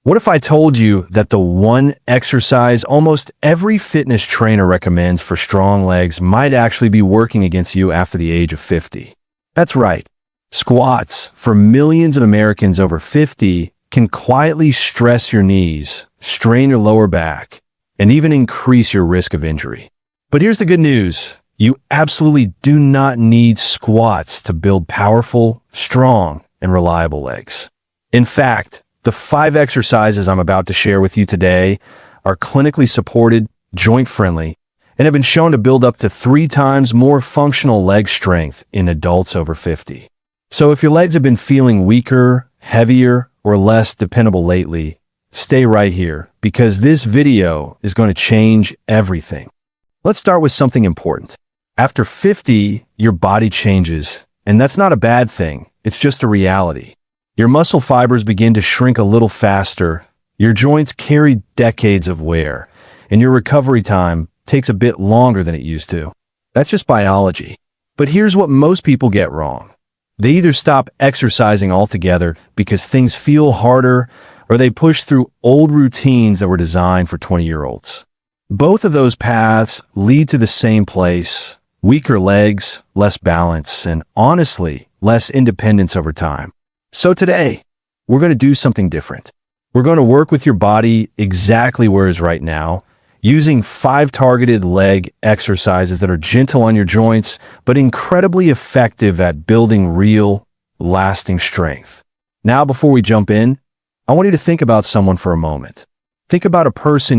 What if I told you that the one exercise almost every fitness trainer recommends for strong legs might actually be working against you after the age of 50? That's right. Squats, for millions of Americans over 50, can quietly stress your knees, strain your lower back, and even increase your risk of injury. But here's the good news. You absolutely do not need squats to build powerful, strong, and reliable legs. In fact, the 5 exercises I'm about to share with you today are clinically supported, joint-friendly, and have been shown to build up to 3 times more functional leg strength in adults over 50. So if your legs have been feeling weaker, heavier, or less dependable lately, stay right here because this video is going to change everything. Let's start with something important. After 50, your body changes, and that's not a bad thing. It's just a reality. Your muscle fibers begin to shrink a little faster, your joints carry decades of wear, and your recovery time takes a bit longer than it used to. That's just biology. But here's what most people get wrong. They either stop exercising altogether because things feel harder, or they push through old routines that were designed for 20-year-olds. Both of those paths lead to the same place: weaker legs, less balance, and honestly, less independence over time. So today, we're going to do something different. We're going to work with your body exactly where it is right now, using 5 targeted leg exercises that are gentle on your joints, but incredibly effective at building real, lasting strength. Now, before we jump in, I want you to think about someone for a moment. Think about a person,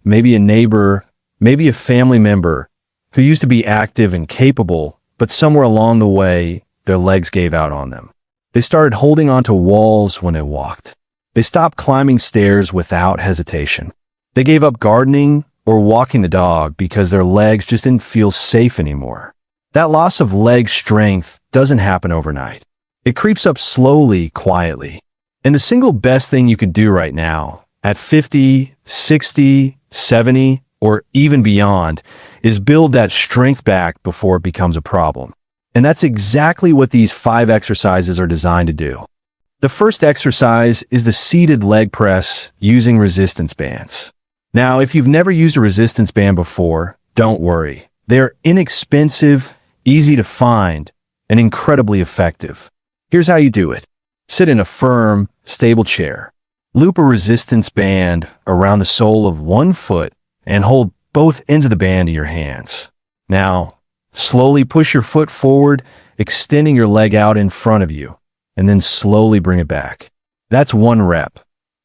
maybe a neighbor, maybe a family member who used to be active and capable, but somewhere along the way, their legs gave out on them. They started holding onto walls when they walked. They stopped climbing stairs without hesitation. They gave up gardening or walking the dog because their legs just didn't feel safe anymore. That loss of leg strength doesn't happen overnight. It creeps up slowly, quietly. And the single best thing you could do right now, at 50, 60, 70, or even beyond, is build that strength back before it becomes a problem. And that's exactly what these 5 exercises are designed to do. The first exercise is the seated leg press using resistance bands. Now, if you've never used a resistance band before, don't worry. They're inexpensive, easy to find, and incredibly effective. Here's how you do it. Sit in a firm, stable chair. Loop a resistance band around the sole of one foot and hold both ends of the band in your hands. Now, slowly push your foot forward, extending your leg out in front of you, and then slowly bring it back. That's 1 rep.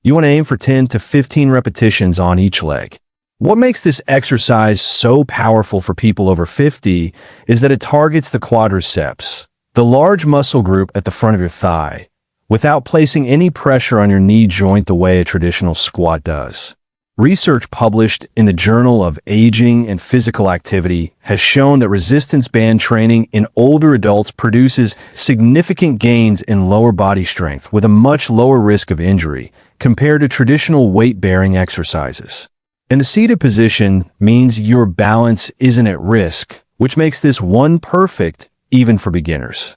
You want to aim for 10 to 15 repetitions on each leg. What makes this exercise so powerful for people over 50 is that it targets the quadriceps, the large muscle group at the front of your thigh, without placing any pressure on your knee joint the way a traditional squat does. Research published in the Journal of Aging and Physical Activity has shown that resistance band training in older adults produces significant gains in lower body strength with a much lower risk of injury compared to traditional weight-bearing exercises. And the seated position means your balance isn't at risk, which makes this one perfect even for beginners.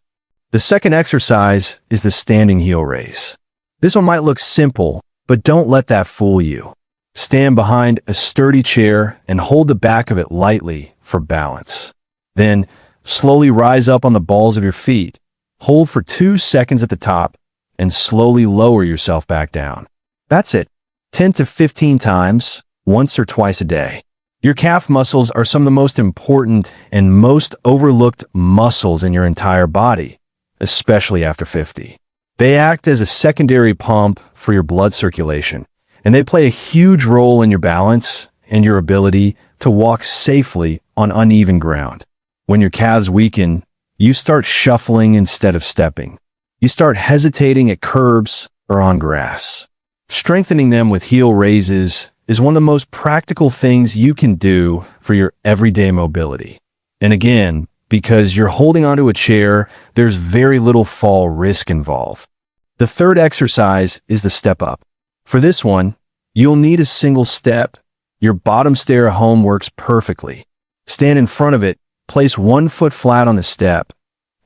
The second exercise is the standing heel raise. This one might look simple, but don't let that fool you. Stand behind a sturdy chair and hold the back of it lightly for balance. Then, slowly rise up on the balls of your feet. Hold for 2 seconds at the top and slowly lower yourself back down. That's it. 10 to 15 times, once or twice a day. Your calf muscles are some of the most important and most overlooked muscles in your entire body, especially after 50. They act as a secondary pump for your blood circulation, and they play a huge role in your balance and your ability to walk safely on uneven ground. When your calves weaken, you start shuffling instead of stepping. You start hesitating at curbs or on grass. Strengthening them with heel raises is one of the most practical things you can do for your everyday mobility. And again, because you're holding onto a chair, there's very little fall risk involved. The third exercise is the step up. For this one, you'll need a single step. Your bottom stair at home works perfectly. Stand in front of it, place 1 foot flat on the step,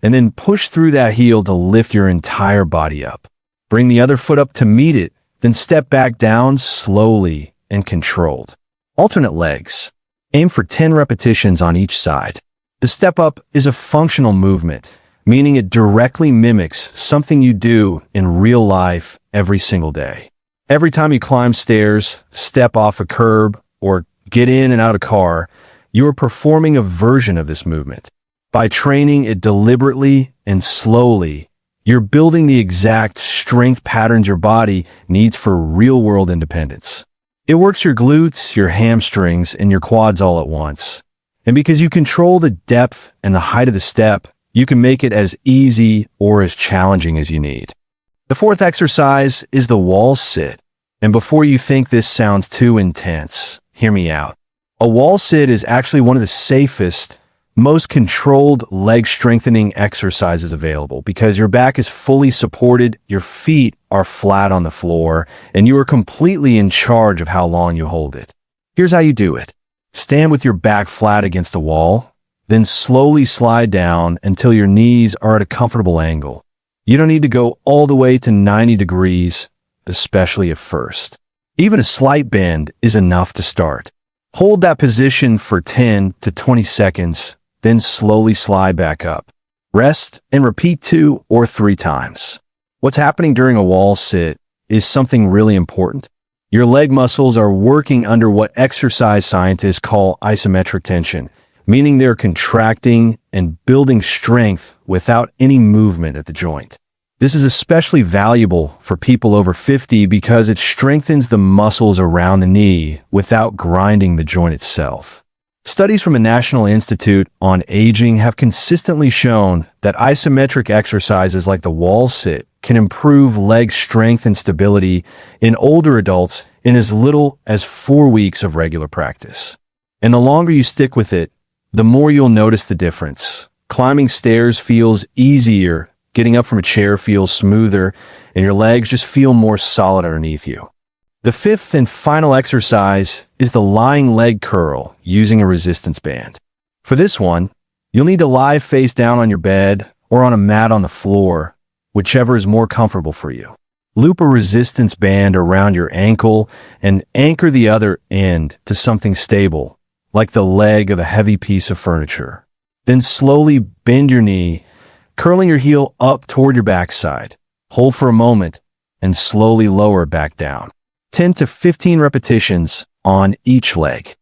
and then push through that heel to lift your entire body up. Bring the other foot up to meet it Then step back down slowly and controlled. Alternate legs. Aim for 10 repetitions on each side. The step up is a functional movement, meaning it directly mimics something you do in real life every single day. Every time you climb stairs, step off a curb, or get in and out of a car, you are performing a version of this movement. By training it deliberately and slowly, you're building the exact strength patterns your body needs for real-world independence. It works your glutes, your hamstrings, and your quads all at once. And because you control the depth and the height of the step, you can make it as easy or as challenging as you need. The fourth exercise is the wall sit. And before you think this sounds too intense, hear me out. A wall sit is actually one of the safest, most controlled leg strengthening exercises available because your back is fully supported, your feet are flat on the floor, and you are completely in charge of how long you hold it. Here's how you do it. Stand with your back flat against the wall, then slowly slide down until your knees are at a comfortable angle. You don't need to go all the way to 90 degrees, especially at first. Even a slight bend is enough to start. Hold that position for 10 to 20 seconds, then slowly slide back up. Rest and repeat 2 or 3 times. What's happening during a wall sit is something really important. Your leg muscles are working under what exercise scientists call isometric tension, meaning they're contracting and building strength without any movement at the joint. This is especially valuable for people over 50 because it strengthens the muscles around the knee without grinding the joint itself. Studies from the National Institute on Aging have consistently shown that isometric exercises like the wall sit can improve leg strength and stability in older adults in as little as 4 weeks of regular practice. And the longer you stick with it, the more you'll notice the difference. Climbing stairs feels easier, getting up from a chair feels smoother, and your legs just feel more solid underneath you. The fifth and final exercise is the lying leg curl using a resistance band. For this one, you'll need to lie face down on your bed or on a mat on the floor, whichever is more comfortable for you. Loop a resistance band around your ankle and anchor the other end to something stable, like the leg of a heavy piece of furniture. Then slowly bend your knee, curling your heel up toward your backside. Hold for a moment and slowly lower it back down. 10 to 15 repetitions on each leg.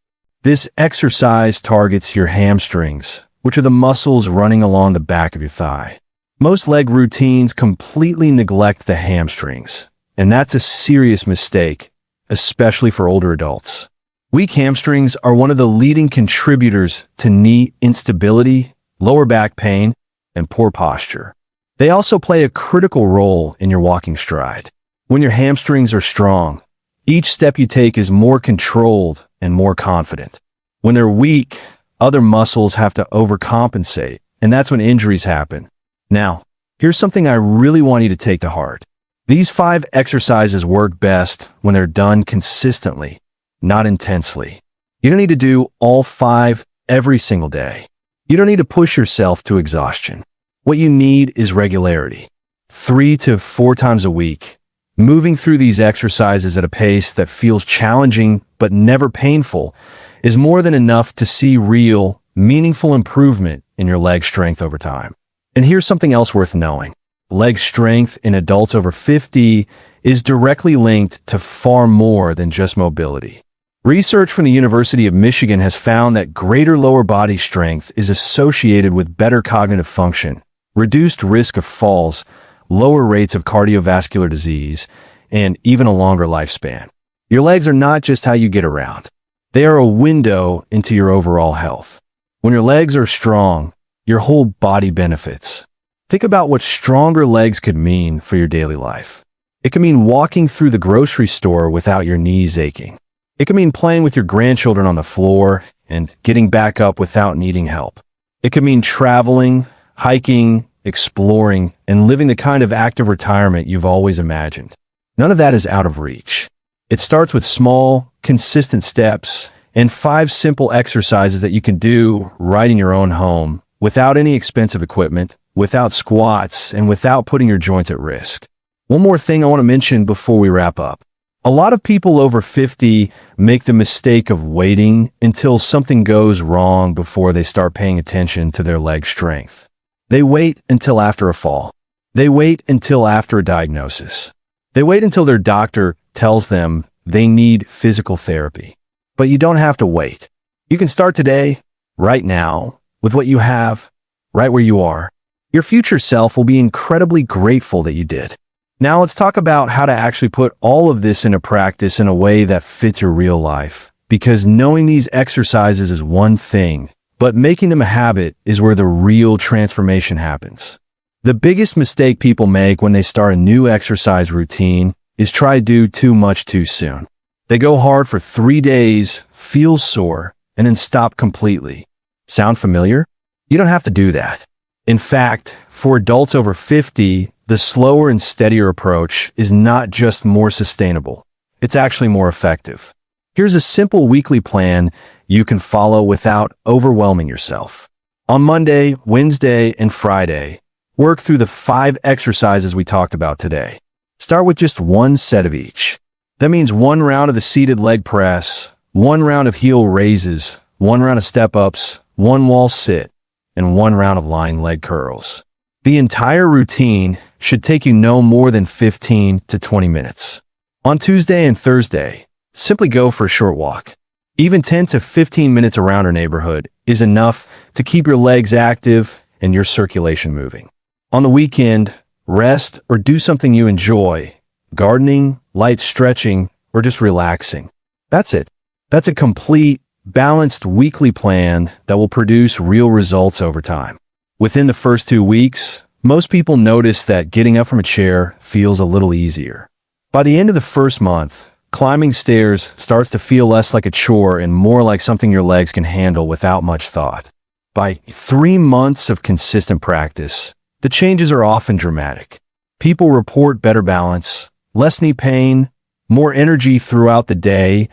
This exercise targets your hamstrings, which are the muscles running along the back of your thigh. Most leg routines completely neglect the hamstrings, and that's a serious mistake, especially for older adults. Weak hamstrings are one of the leading contributors to knee instability, lower back pain, and poor posture. They also play a critical role in your walking stride. When your hamstrings are strong, each step you take is more controlled and more confident. When they're weak, other muscles have to overcompensate, and that's when injuries happen. Now, here's something I really want you to take to heart. These 5 exercises work best when they're done consistently, not intensely. You don't need to do all 5 every single day. You don't need to push yourself to exhaustion. What you need is regularity. 3 to 4 times a week. Moving through these exercises at a pace that feels challenging but never painful is more than enough to see real, meaningful improvement in your leg strength over time. And here's something else worth knowing. Leg strength in adults over 50 is directly linked to far more than just mobility. Research from the University of Michigan has found that greater lower body strength is associated with better cognitive function, reduced risk of falls, lower rates of cardiovascular disease, and even a longer lifespan. Your legs are not just how you get around. They are a window into your overall health. When your legs are strong, your whole body benefits. Think about what stronger legs could mean for your daily life. It could mean walking through the grocery store without your knees aching. It could mean playing with your grandchildren on the floor and getting back up without needing help. It could mean traveling, hiking, exploring, and living the kind of active retirement you've always imagined. None of that is out of reach. It starts with small, consistent steps and 5 simple exercises that you can do right in your own home without any expensive equipment, without squats, and without putting your joints at risk. One more thing I want to mention before we wrap up. A lot of people over 50 make the mistake of waiting until something goes wrong before they start paying attention to their leg strength. They wait until after a fall. They wait until after a diagnosis. They wait until their doctor tells them they need physical therapy. But you don't have to wait. You can start today, right now, with what you have, right where you are. Your future self will be incredibly grateful that you did. Now let's talk about how to actually put all of this into practice in a way that fits your real life. Because knowing these exercises is one thing, but making them a habit is where the real transformation happens. The biggest mistake people make when they start a new exercise routine is try to do too much too soon. They go hard for 3 days, feel sore, and then stop completely. Sound familiar? You don't have to do that. In fact, for adults over 50, the slower and steadier approach is not just more sustainable, it's actually more effective. Here's a simple weekly plan you can follow without overwhelming yourself. On Monday, Wednesday, and Friday, work through the 5 exercises we talked about today. Start with just 1 set of each. That means 1 round of the seated leg press, 1 round of heel raises, 1 round of step-ups, 1 wall sit, and 1 round of lying leg curls. The entire routine should take you no more than 15 to 20 minutes. On Tuesday and Thursday, simply go for a short walk. Even 10 to 15 minutes around our neighborhood is enough to keep your legs active and your circulation moving. On the weekend, rest or do something you enjoy, gardening, light stretching, or just relaxing. That's it. That's a complete, balanced weekly plan that will produce real results over time. Within the first 2 weeks, most people notice that getting up from a chair feels a little easier. By the end of the first month, climbing stairs starts to feel less like a chore and more like something your legs can handle without much thought. By 3 months of consistent practice, the changes are often dramatic. People report better balance, less knee pain, more energy throughout the day,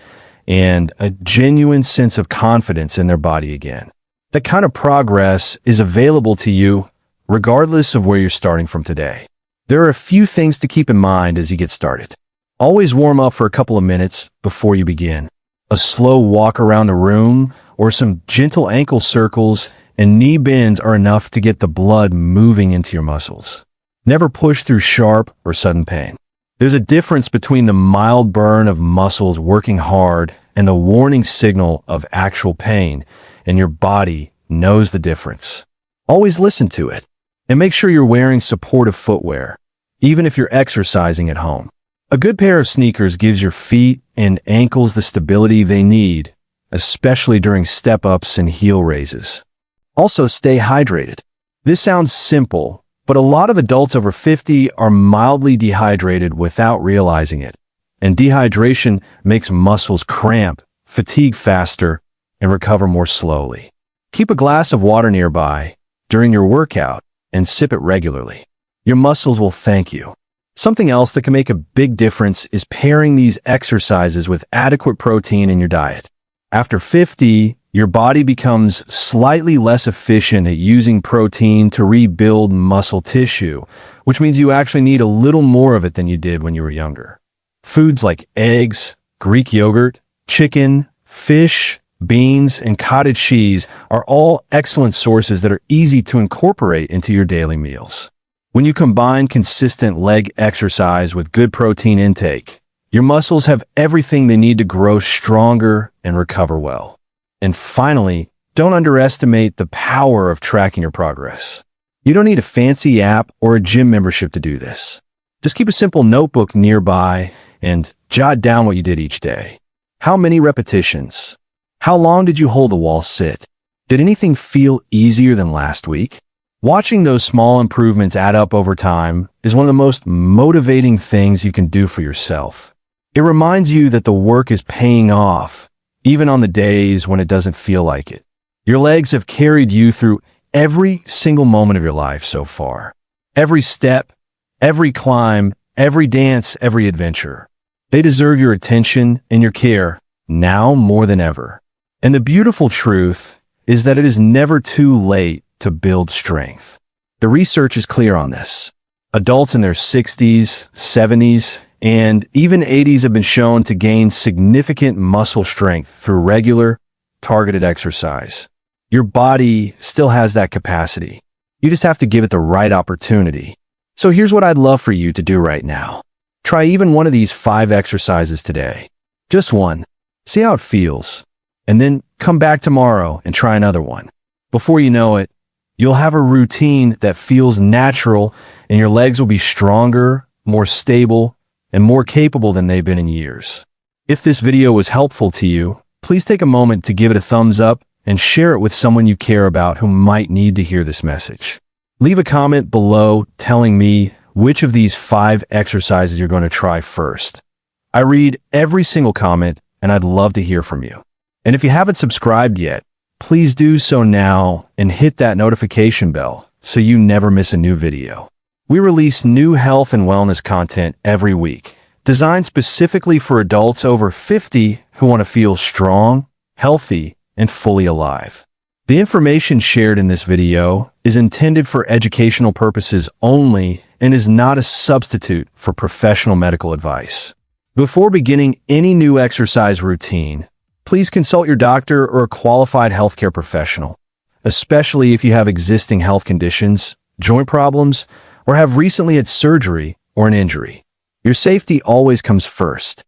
and a genuine sense of confidence in their body again. That kind of progress is available to you regardless of where you're starting from today. There are a few things to keep in mind as you get started. Always warm up for a couple of minutes before you begin. A slow walk around the room or some gentle ankle circles and knee bends are enough to get the blood moving into your muscles. Never push through sharp or sudden pain. There's a difference between the mild burn of muscles working hard and the warning signal of actual pain, and your body knows the difference. Always listen to it, and make sure you're wearing supportive footwear, even if you're exercising at home. A good pair of sneakers gives your feet and ankles the stability they need, especially during step-ups and heel raises. Also, stay hydrated. This sounds simple, but a lot of adults over 50 are mildly dehydrated without realizing it. And dehydration makes muscles cramp, fatigue faster, and recover more slowly. Keep a glass of water nearby during your workout and sip it regularly. Your muscles will thank you. Something else that can make a big difference is pairing these exercises with adequate protein in your diet. After 50, your body becomes slightly less efficient at using protein to rebuild muscle tissue, which means you actually need a little more of it than you did when you were younger. Foods like eggs, Greek yogurt, chicken, fish, beans, and cottage cheese are all excellent sources that are easy to incorporate into your daily meals. When you combine consistent leg exercise with good protein intake, your muscles have everything they need to grow stronger and recover well. And finally, don't underestimate the power of tracking your progress. You don't need a fancy app or a gym membership to do this. Just keep a simple notebook nearby and jot down what you did each day. How many repetitions? How long did you hold the wall sit? Did anything feel easier than last week? Watching those small improvements add up over time is one of the most motivating things you can do for yourself. It reminds you that the work is paying off, even on the days when it doesn't feel like it. Your legs have carried you through every single moment of your life so far. Every step, every climb, every dance, every adventure. They deserve your attention and your care now more than ever. And the beautiful truth is that it is never too late to build strength. The research is clear on this. Adults in their 60s, 70s, and even 80s have been shown to gain significant muscle strength through regular, targeted exercise. Your body still has that capacity. You just have to give it the right opportunity. So here's what I'd love for you to do right now. Try even one of these 5 exercises today. Just one. See how it feels. And then come back tomorrow and try another one. Before you know it, you'll have a routine that feels natural, and your legs will be stronger, more stable, and more capable than they've been in years. If this video was helpful to you, please take a moment to give it a thumbs up and share it with someone you care about who might need to hear this message. Leave a comment below telling me which of these 5 exercises you're going to try first. I read every single comment, and I'd love to hear from you. And if you haven't subscribed yet, please do so now and hit that notification bell so you never miss a new video. We release new health and wellness content every week, designed specifically for adults over 50 who want to feel strong, healthy, and fully alive. The information shared in this video is intended for educational purposes only and is not a substitute for professional medical advice. Before beginning any new exercise routine, please consult your doctor or a qualified healthcare professional, especially if you have existing health conditions, joint problems, or have recently had surgery or an injury. Your safety always comes first.